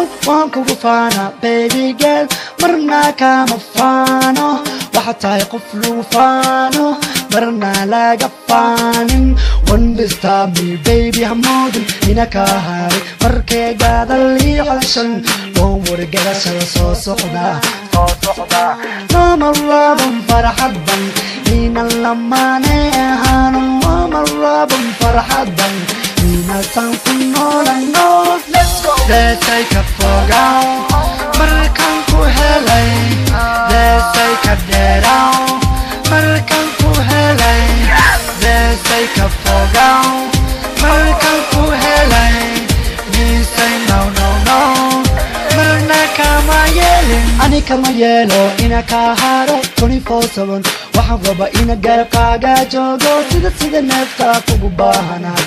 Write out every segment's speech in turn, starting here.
know waan kugu faana baby girl marna kama faano waxaad tahay qof lagu faano marna laga faanin won't disturb me baby hamoodin ina ka haray markaygaada liicashan waan wargarashada soo socda marlaban farxadan inan lamaane ahaano marlaban farxadan inasan ku noolano let's take a fogow markan ku helay let's take a deedow markan ku helay let's take a fogow markan ku helay me say no no no marna kama yeelin ani kama yeelo ina ka haro 24/7 waxaan raba ina garabkaaga joogo sida neefta kugu baahanahay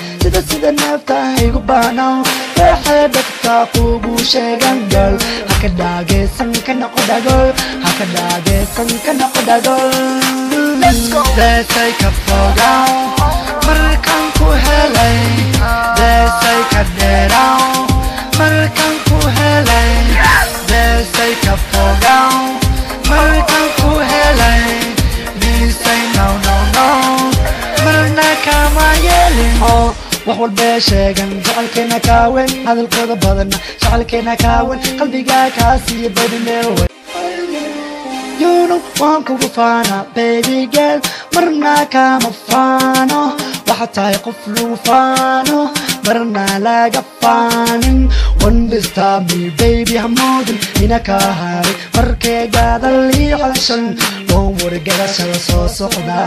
sida neefta igu baahnaw waxay dadka kugu sheegan gal haka dhaageysan ka noqo dhagol haka dhaageysan ka noqo dhagol let's take a fogow markan ku helay let's take a deedow markan ku helay let's take a fogow markan ku helay me say no no no marna kama yeelin wax walba sheegan jacaylkeena kaawen hadalkooda badan jacaylkeena kaawen qalbiga kaasiyo badneeyo you know waan kugu faana baby girl marna kama faano waxaad tahay qof lagu faano marna laga faanin won't disturb me baby hamoodin ina ka haray markaygaada liicashan waan wargarashada soo socda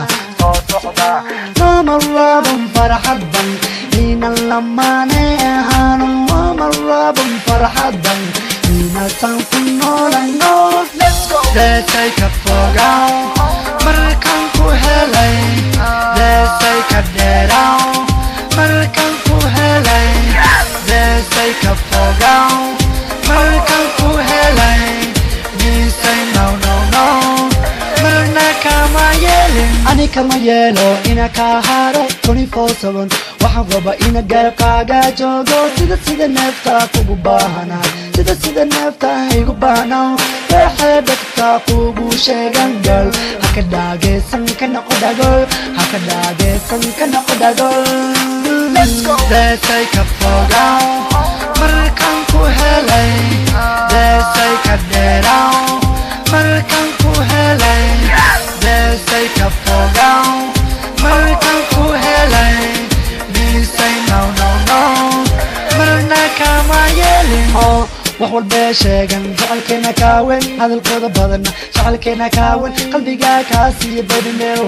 marlaban farxadan inan lamaane ahaano marlaban farxadan inasan ku noolano let's take a fogow markan ku helay let's take a deedow markan ku helay let's take a fogow markan ku helay me say no no no marna kama yeelin ani kama yeelo ina ka haro 24/7 waxaan raba ina garabkaaga joogo sida neefta kugu baahanahay sida neefta igu baahnaw waxay dadka kugu sheegan gal haka dhaageysan ka noqo dhagol haka dhaageysan ka noqo dhagol let's take a fogow markan ku helay let's take a deedow markan ku helay let's take a fogow markan ku helay me say no no no marna kama yeelin wax walba sheegan jacaylkeena kaawen hadalkooda badan jacaylkeena kaawen qalbiga kaasiyo badneeyo